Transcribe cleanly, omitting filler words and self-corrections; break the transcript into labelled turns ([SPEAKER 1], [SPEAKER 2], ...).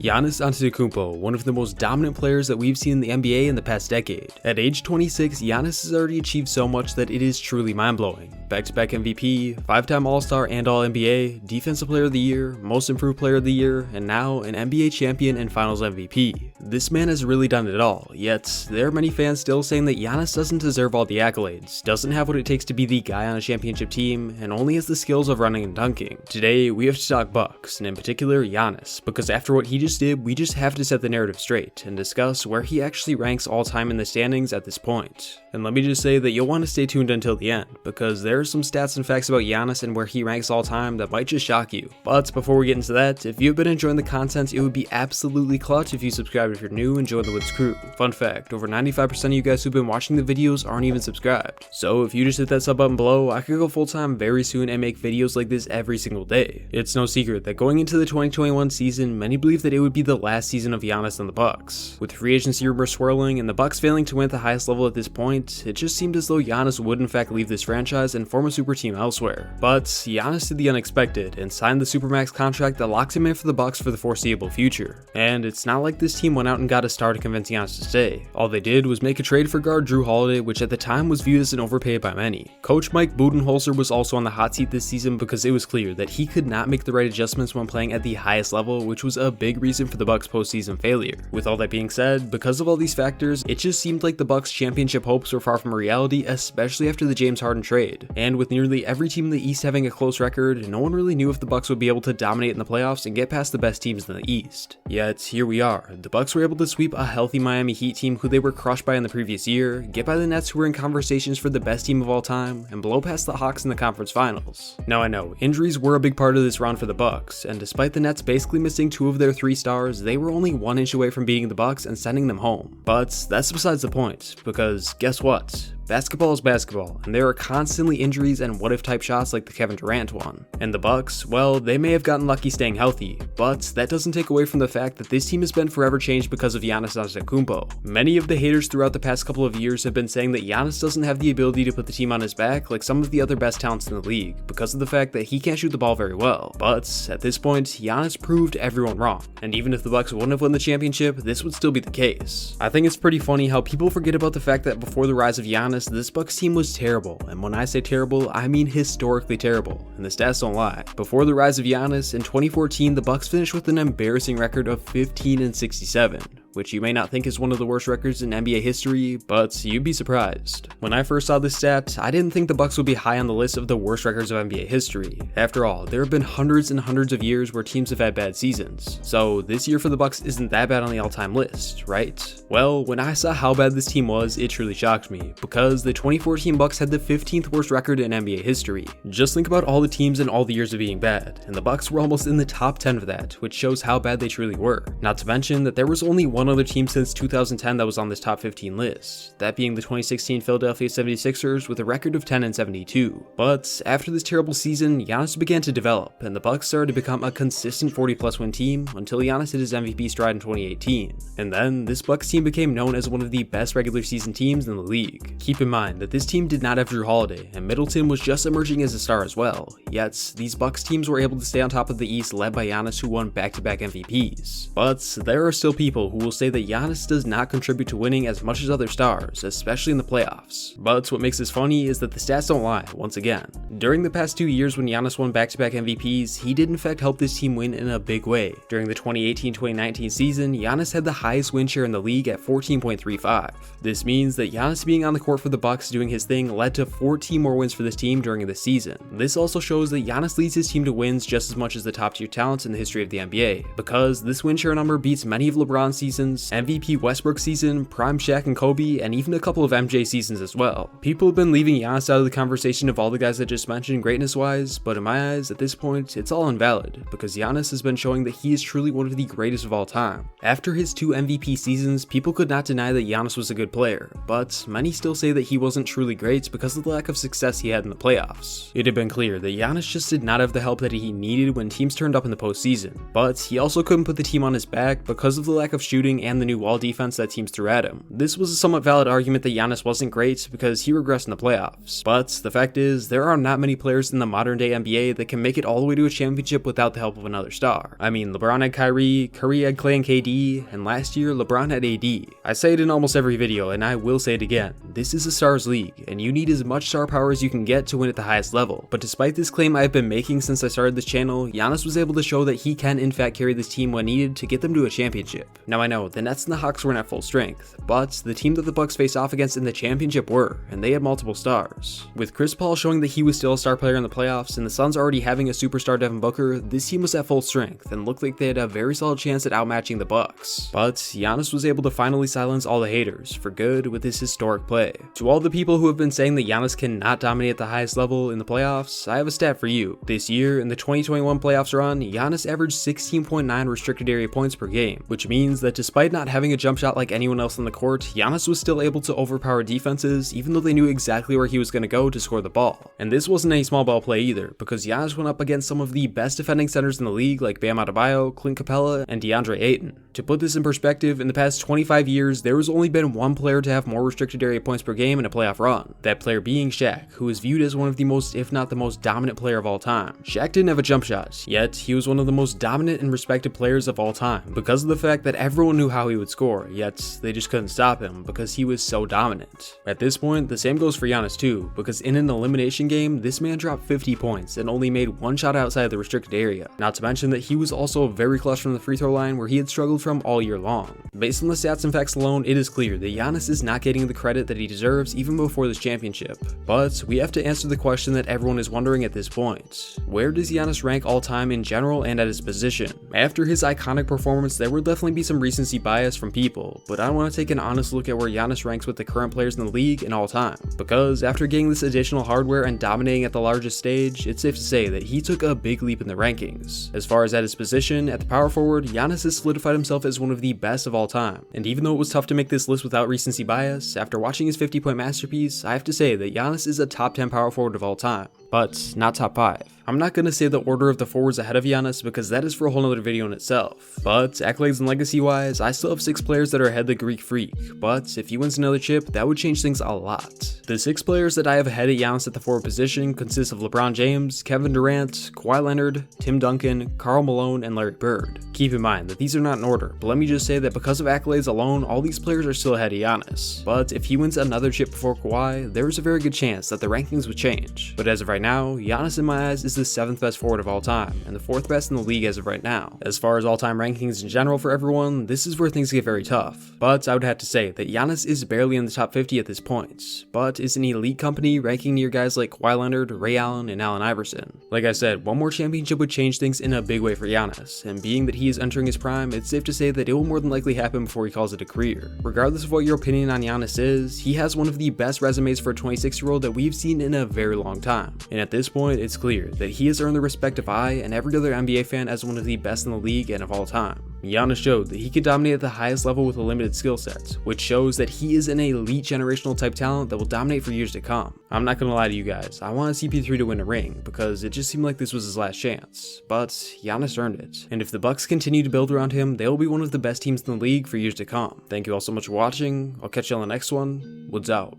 [SPEAKER 1] Giannis Antetokounmpo, one of the most dominant players that we've seen in the NBA in the past decade. At age 26, Giannis has already achieved so much that it is truly mind-blowing. Back-to-back MVP, 5-time All-Star and All-NBA, Defensive Player of the Year, Most Improved Player of the Year, and now an NBA champion and Finals MVP. This man has really done it all, yet there are many fans still saying that Giannis doesn't deserve all the accolades, doesn't have what it takes to be the guy on a championship team, and only has the skills of running and dunking. Today, we have to talk Bucks, and in particular Giannis, because after what he just did, we just have to set the narrative straight and discuss where he actually ranks all time in the standings at this point. And let me just say that you'll want to stay tuned until the end, because there are some stats and facts about Giannis and where he ranks all time that might just shock you. But before we get into that, if you've been enjoying the content, it would be absolutely clutch if you subscribe if you're new and join the Woods crew. Fun fact, over 95% of you guys who've been watching the videos aren't even subscribed. So if you just hit that sub button below, I could go full time very soon and make videos like this every single day. It's no secret that going into the 2021 season, many believe that it would be the last season of Giannis and the Bucks. With free agency rumors swirling and the Bucks failing to win at the highest level at this point, it just seemed as though Giannis would in fact leave this franchise and form a super team elsewhere. But Giannis did the unexpected and signed the Supermax contract that locks him in for the Bucks for the foreseeable future. And it's not like this team went out and got a star to convince Giannis to stay. All they did was make a trade for guard Jrue Holiday, which at the time was viewed as an overpay by many. Coach Mike Budenholzer was also on the hot seat this season because it was clear that he could not make the right adjustments when playing at the highest level, which was a big reason for the Bucks' postseason failure. With all that being said, because of all these factors, it just seemed like the Bucks' championship hopes were far from reality, especially after the James Harden trade. And with nearly every team in the East having a close record, no one really knew if the Bucks would be able to dominate in the playoffs and get past the best teams in the East. Yet here we are. The Bucks were able to sweep a healthy Miami Heat team who they were crushed by in the previous year, get by the Nets who were in conversations for the best team of all time, and blow past the Hawks in the conference finals. Now I know, injuries were a big part of this run for the Bucks, and despite the Nets basically missing 2 of their 3 stars, they were only 1 inch away from beating the Bucks and sending them home. But that's besides the point, because guess what? Basketball is basketball, and there are constantly injuries and what-if type shots like the Kevin Durant one. And the Bucks, well, they may have gotten lucky staying healthy, but that doesn't take away from the fact that this team has been forever changed because of Giannis Antetokounmpo. Many of the haters throughout the past couple of years have been saying that Giannis doesn't have the ability to put the team on his back like some of the other best talents in the league, because of the fact that he can't shoot the ball very well. But at this point, Giannis proved everyone wrong, and even if the Bucks wouldn't have won the championship, this would still be the case. I think it's pretty funny how people forget about the fact that before the rise of Giannis, this Bucks team was terrible, and when I say terrible, I mean historically terrible, and the stats don't lie. Before the rise of Giannis, in 2014, the Bucks finished with an embarrassing record of 15-67. Which you may not think is one of the worst records in NBA history, but you'd be surprised. When I first saw this stat, I didn't think the Bucks would be high on the list of the worst records of NBA history. After all, there have been hundreds and hundreds of years where teams have had bad seasons, so this year for the Bucks isn't that bad on the all-time list, right? Well, when I saw how bad this team was, it truly shocked me, because the 2014 Bucks had the 15th worst record in NBA history. Just think about all the teams and all the years of being bad, and the Bucks were almost in the top 10 of that, which shows how bad they truly were. Not to mention that there was only one other team since 2010 that was on this top 15 list, that being the 2016 Philadelphia 76ers with a record of 10-72. But after this terrible season, Giannis began to develop, and the Bucks started to become a consistent 40+ win team until Giannis hit his MVP stride in 2018. And then this Bucks team became known as one of the best regular season teams in the league. Keep in mind that this team did not have Jrue Holiday, and Middleton was just emerging as a star as well. Yet these Bucks teams were able to stay on top of the East, led by Giannis, who won back-to-back MVPs. But there are still people who will say that Giannis does not contribute to winning as much as other stars, especially in the playoffs. But what makes this funny is that the stats don't lie, once again. During the past 2 years when Giannis won back-to-back MVPs, he did in fact help this team win in a big way. During the 2018-2019 season, Giannis had the highest win share in the league at 14.35. This means that Giannis being on the court for the Bucks doing his thing led to 14 more wins for this team during the season. This also shows that Giannis leads his team to wins just as much as the top tier talents in the history of the NBA, because this win share number beats many of LeBron's seasons, MVP Westbrook season, prime Shaq and Kobe, and even a couple of MJ seasons as well. People have been leaving Giannis out of the conversation of all the guys I just mentioned greatness wise, but in my eyes at this point it's all invalid, because Giannis has been showing that he is truly one of the greatest of all time. After his 2 MVP seasons, people could not deny that Giannis was a good player, but many still say that he wasn't truly great because of the lack of success he had in the playoffs. It had been clear that Giannis just did not have the help that he needed when teams turned up in the postseason, but he also couldn't put the team on his back because of the lack of shooting shooting and the new wall defense that teams threw at him. This was a somewhat valid argument that Giannis wasn't great because he regressed in the playoffs. But the fact is, there are not many players in the modern day NBA that can make it all the way to a championship without the help of another star. I mean, LeBron had Kyrie, Curry had Klay and KD, and last year LeBron had AD. I say it in almost every video, and I will say it again. This is a stars league, and you need as much star power as you can get to win at the highest level. But despite this claim I've been making since I started this channel, Giannis was able to show that he can in fact carry this team when needed to get them to a championship. Now I know, the Nets and the Hawks weren't at full strength, but the team that the Bucks faced off against in the championship were, and they had multiple stars. With Chris Paul showing that he was still a star player in the playoffs, and the Suns already having a superstar Devin Booker, this team was at full strength, and looked like they had a very solid chance at outmatching the Bucks. But Giannis was able to finally silence all the haters, for good, with his historic play. To all the people who have been saying that Giannis cannot dominate at the highest level in the playoffs, I have a stat for you. This year, in the 2021 playoffs run, Giannis averaged 16.9 restricted area points per game, which means that despite not having a jump shot like anyone else on the court, Giannis was still able to overpower defenses even though they knew exactly where he was going to go to score the ball. And this wasn't any small ball play either, because Giannis went up against some of the best defending centers in the league like Bam Adebayo, Clint Capella, and DeAndre Ayton. To put this in perspective, in the past 25 years, there has only been one player to have more restricted area points per game in a playoff run, that player being Shaq, who is viewed as one of the most, if not the most dominant player of all time. Shaq didn't have a jump shot, yet he was one of the most dominant and respected players of all time because of the fact that everyone knew how he would score, yet they just couldn't stop him because he was so dominant. At this point, the same goes for Giannis too, because in an elimination game, this man dropped 50 points and only made one shot outside the restricted area. Not to mention that he was also very clutch from the free throw line where he had struggled from all year long. Based on the stats and facts alone, it is clear that Giannis is not getting the credit that he deserves even before this championship. But we have to answer the question that everyone is wondering at this point. Where does Giannis rank all time in general and at his position? After his iconic performance, there will definitely be some recency bias from people, but I want to take an honest look at where Giannis ranks with the current players in the league in all time. Because after getting this additional hardware and dominating at the largest stage, it's safe to say that he took a big leap in the rankings. As far as at his position, at the power forward, Giannis has solidified himself as one of the best of all time. And even though it was tough to make this list without recency bias, after watching his 50-point masterpiece, I have to say that Giannis is a top 10 power forward of all time, but not top 5. I'm not going to say the order of the forwards ahead of Giannis because that is for a whole nother video in itself. But accolades and legacy wise, I still have 6 players that are ahead of the Greek Freak, but if he wins another chip, that would change things a lot. The 6 players that I have ahead of Giannis at the forward position consist of LeBron James, Kevin Durant, Kawhi Leonard, Tim Duncan, Karl Malone, and Larry Bird. Keep in mind that these are not in order, but let me just say that because of accolades alone, all these players are still ahead of Giannis. But if he wins another chip before Kawhi, there is a very good chance that the rankings would change. But as of right now, Giannis in my eyes is the 7th best forward of all time, and the 4th best in the league as of right now. As far as all-time rankings in general for everyone, this is where things get very tough. But I would have to say that Giannis is barely in the top 50 at this point, but is an elite company ranking near guys like Kawhi Leonard, Ray Allen, and Allen Iverson. Like I said, one more championship would change things in a big way for Giannis, and being that he is entering his prime, it's safe to say that it will more than likely happen before he calls it a career. Regardless of what your opinion on Giannis is, he has one of the best resumes for a 26-year-old that we've seen in a very long time. And at this point, it's clear that he has earned the respect of I and every other NBA fan as one of the best in the league and of all time. Giannis showed that he could dominate at the highest level with a limited skill set, which shows that he is an elite generational type talent that will dominate for years to come. I'm not gonna lie to you guys, I wanted CP3 to win a ring because it just seemed like this was his last chance, but Giannis earned it. And if the Bucks continue to build around him, they will be one of the best teams in the league for years to come. Thank you all so much for watching, I'll catch you on the next one, Woods out.